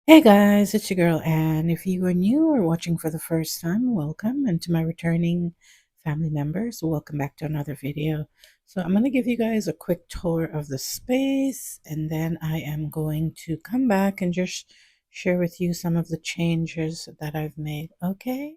Hey guys, it's your girl Anne. If you are new or watching for the first time, welcome. And to my returning family members, welcome back to another video. So I'm going to give you guys a quick tour of the space, and then I am going to come back and just share with you some of the changes that I've made. Okay?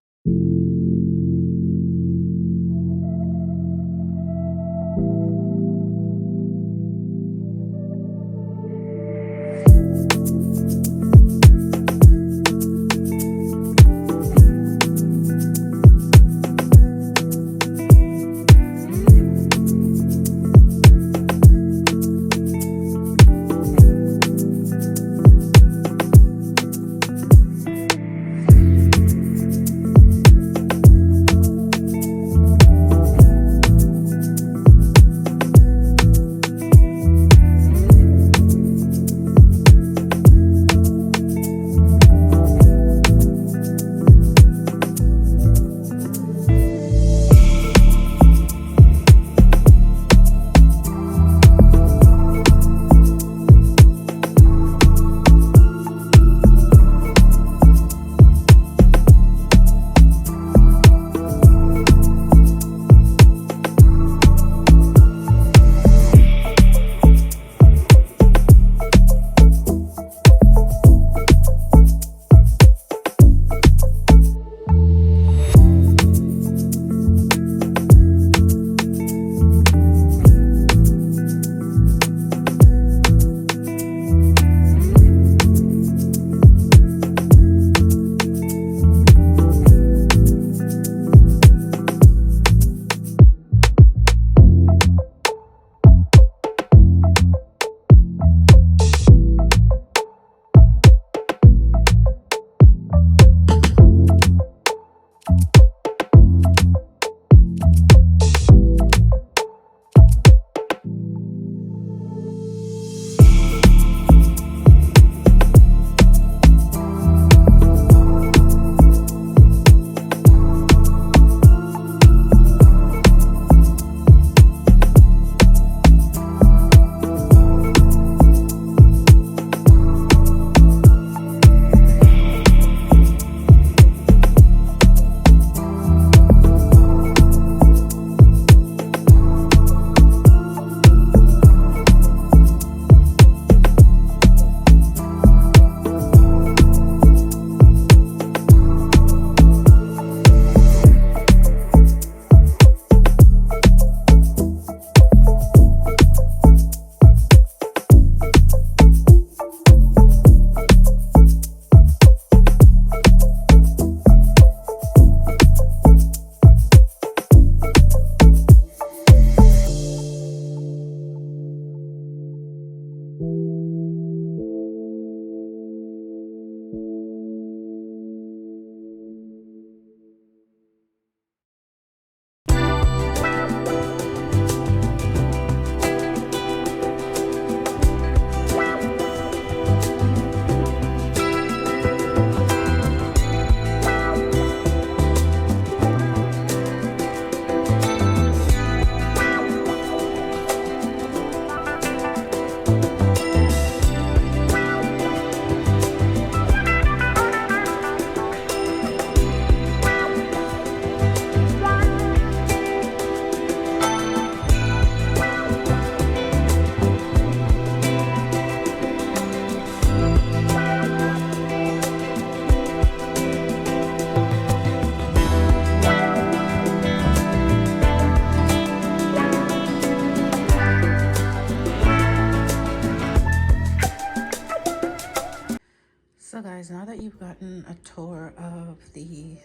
So, guys, now that you've gotten a tour of the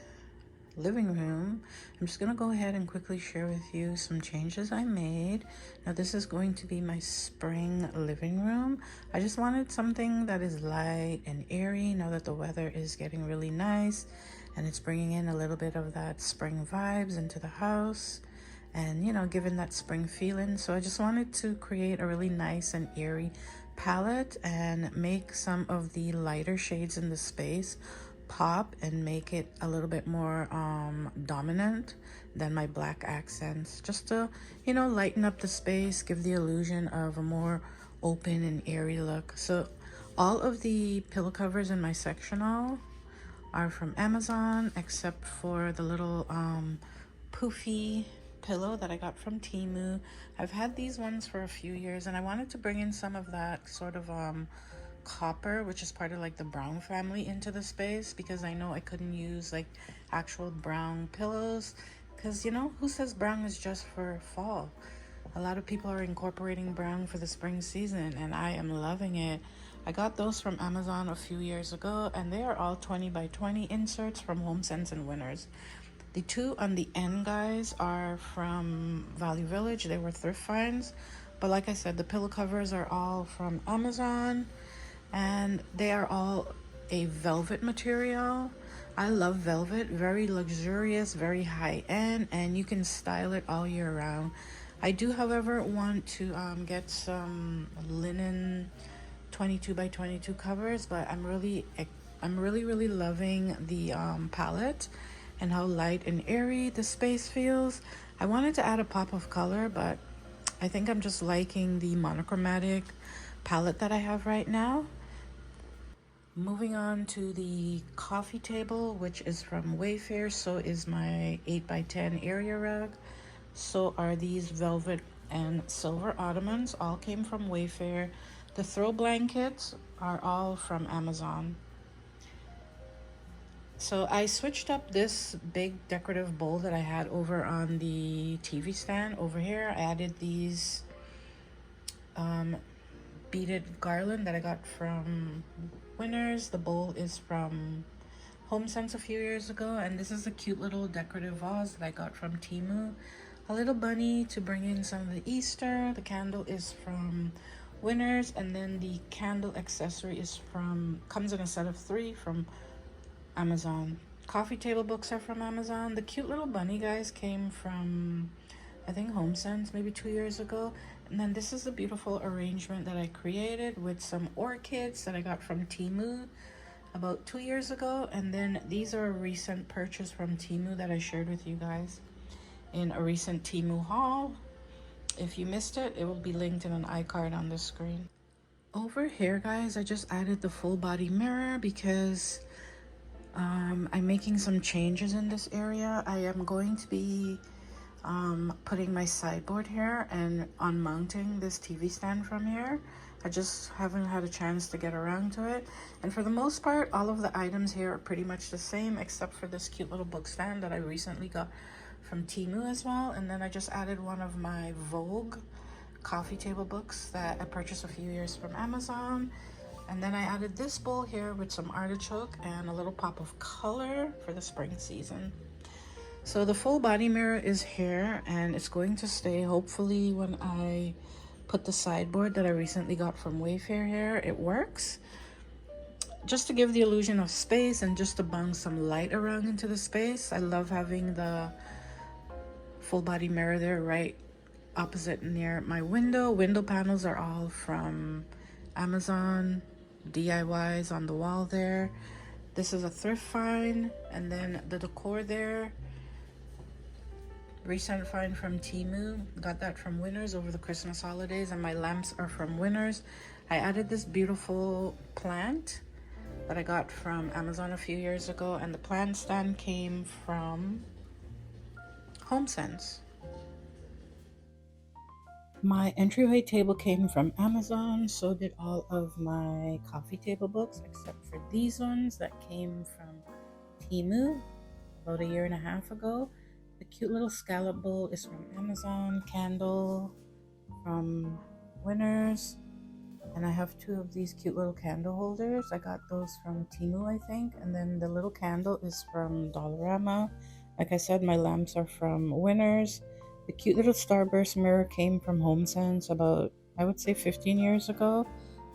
living room, I'm just gonna go ahead and quickly share with you some changes I made. Now this is going to be my spring living room. I just wanted something that is light and airy now that the weather is getting really nice and it's bringing in a little bit of that spring vibes into the house and giving that spring feeling. So I just wanted to create a really nice and airy palette and make some of the lighter shades in the space pop and make it a little bit more dominant than my black accents, just to lighten up the space, give the illusion of a more open and airy look. So All of the pillow covers in my sectional are from Amazon, except for the little poofy pillow that I got from Temu. I've had these ones for a few years, and I wanted to bring in some of that sort of copper, which is part of like the brown family, into the space, because I know I couldn't use like actual brown pillows, because you know, who says brown is just for fall? A lot of people are incorporating brown for the spring season, and I am loving it. I got those from Amazon a few years ago, and they are all 20 by 20 inserts from HomeSense and Winners. The two on the end, guys, are from Value Village. They were thrift finds. But like I said, the pillow covers are all from Amazon, and they are all a velvet material. I love velvet, very luxurious, very high end, and you can style it all year round. I do, however, want to get some linen 22 by 22 covers, but I'm really loving the palette and how light and airy the space feels. I wanted to add a pop of color, but I think I'm just liking the monochromatic palette that I have right now. Moving on to the coffee table, which is from Wayfair. So is my 8 by 10 area rug. So are these velvet and silver ottomans. All came from Wayfair. The throw blankets are all from Amazon. So I switched up this big decorative bowl that I had over on the TV stand over here. I added these beaded garland that I got from Winners. The bowl is from HomeSense a few years ago, and this is a cute little decorative vase that I got from Temu. A little bunny to bring in some of the Easter. The candle is from Winners, and then the candle accessory comes in a set of 3 from Amazon. Coffee table books are from Amazon. The cute little bunny, guys, came from, I think, HomeSense maybe 2 years ago. And then this is the beautiful arrangement that I created with some orchids that I got from Temu about 2 years ago. And then these are a recent purchase from Temu that I shared with you guys in a recent Temu haul. If you missed it, it will be linked in an iCard on the screen. Over here, guys, I just added the full body mirror because I'm making some changes in this area. I am going to be putting my sideboard here and unmounting this TV stand from here. I just haven't had a chance to get around to it. And for the most part, all of the items here are pretty much the same, except for this cute little book stand that I recently got from Temu as well. And then I just added one of my Vogue coffee table books that I purchased a few years from Amazon. And then I added this bowl here with some artichoke and a little pop of color for the spring season. So the full body mirror is here, and it's going to stay hopefully when I put the sideboard that I recently got from Wayfair here. It works just to give the illusion of space and just to bung some light around into the space. I love having the full body mirror there right opposite near my window. Window panels are all from Amazon, DIYs on the wall there. This is a thrift find, and then the decor there, recent find from Temu. Got that from Winners over the Christmas holidays, and my lamps are from Winners. I added this beautiful plant that I got from Amazon a few years ago, and the plant stand came from HomeSense. My entryway table came from Amazon, so did all of my coffee table books, except for these ones that came from Temu about a year and a half ago. The cute little scallop bowl is from Amazon, candle from Winners, and I have 2 of these cute little candle holders. I got those from Temu, I think, and then the little candle is from Dollarama. Like I said, my lamps are from Winners. The cute little starburst mirror came from HomeSense about, I would say, 15 years ago.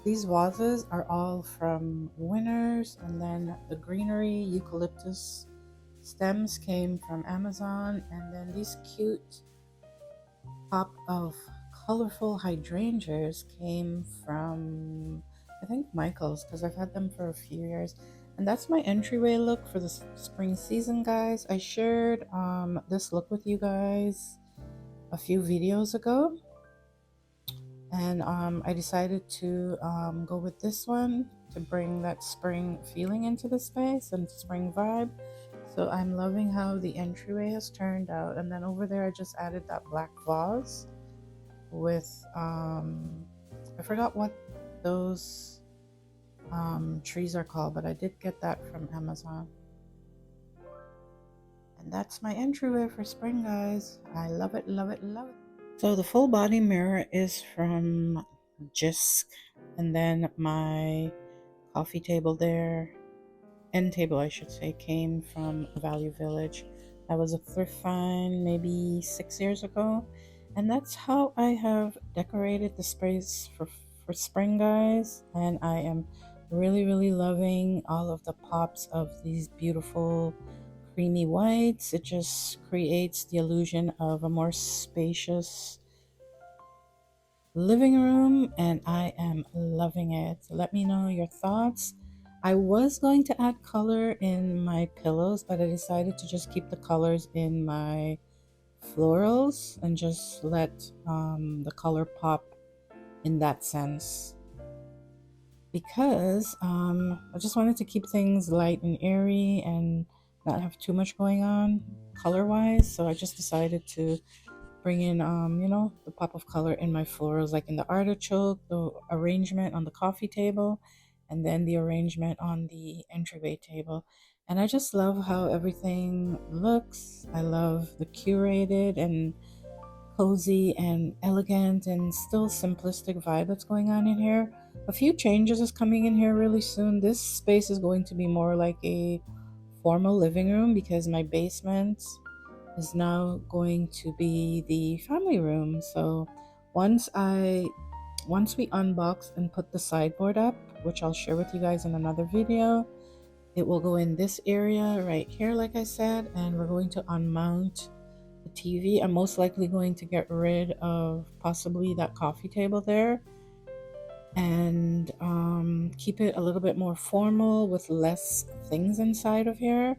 These vases are all from Winners, and then the greenery eucalyptus stems came from Amazon, and then these cute pop of colorful hydrangeas came from, I think, Michael's, because I've had them for a few years. And that's my entryway look for the spring season, guys. I shared this look with you guys a few videos ago, And I decided to go with this one to bring that spring feeling into the space and spring vibe. So I'm loving how the entryway has turned out. And then over there I just added that black vase with I forgot what those trees are called, but I did get that from Amazon. And that's my entryway for spring, guys. I love it, love it, love it. So the full body mirror is from Jisk, and then my coffee table there, end table I should say, came from Value Village. That was a thrift find maybe 6 years ago, and that's how I have decorated the space for spring, guys. And I am really loving all of the pops of these beautiful creamy whites. It just creates the illusion of a more spacious living room, and I am loving it. Let me know your thoughts. I was going to add color in my pillows, but I decided to just keep the colors in my florals and just let the color pop in that sense, because I just wanted to keep things light and airy and not have too much going on color wise. So I just decided to bring in the pop of color in my florals, like in the artichoke, the arrangement on the coffee table, and then the arrangement on the entryway table. And I just love how everything looks. I love the curated and cozy and elegant and still simplistic vibe that's going on in here. A few changes is coming in here really soon. This space is going to be more like a formal living room, because my basement is now going to be the family room. So once we unbox and put the sideboard up, which I'll share with you guys in another video, it will go in this area right here, like I said, and we're going to unmount the TV. I'm most likely going to get rid of possibly that coffee table there and keep it a little bit more formal with less things inside of here.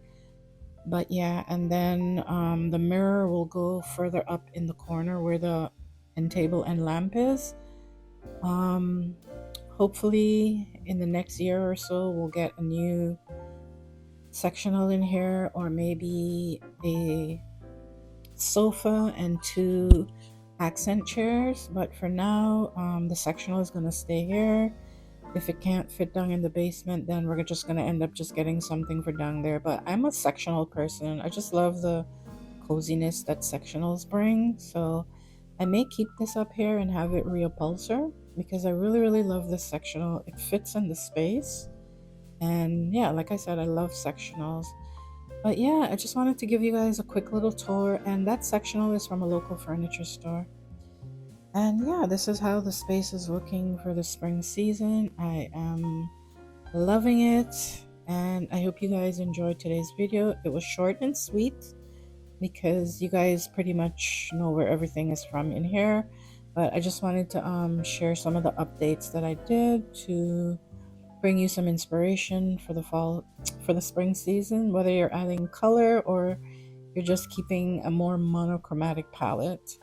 But yeah, and then the mirror will go further up in the corner where the end table and lamp is. Um, Hopefully in the next year or so we'll get a new sectional in here, or maybe a sofa and 2 accent chairs. But for now, the sectional is going to stay here. If it can't fit down in the basement, then we're just going to end up just getting something for down there. But I'm a sectional person. I just love the coziness that sectionals bring. So I may keep this up here and have it reupholster, because I really love this sectional. It fits in the space. And yeah, like I said, I love sectionals. But yeah, I just wanted to give you guys a quick little tour, and that sectional is from a local furniture store. And yeah, this is how the space is looking for the spring season. I am loving it, and I hope you guys enjoyed today's video. It was short and sweet because you guys pretty much know where everything is from in here, but I just wanted to share some of the updates that I did to bring you some inspiration for the spring season, whether you're adding color or you're just keeping a more monochromatic palette.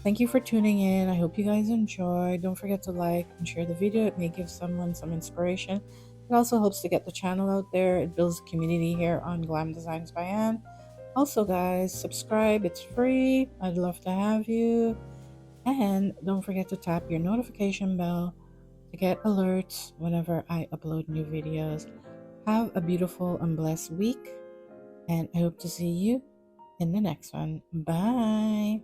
Thank you for tuning in. I hope you guys enjoy. Don't forget to like and share the video. It may give someone some inspiration. It also helps to get the channel out there. It builds a community here on Glam Designs by Anne. Also, guys, subscribe. It's free. I'd love to have you. And don't forget to tap your notification bell to get alerts whenever I upload new videos. Have a beautiful and blessed week, and I hope to see you in the next one. Bye.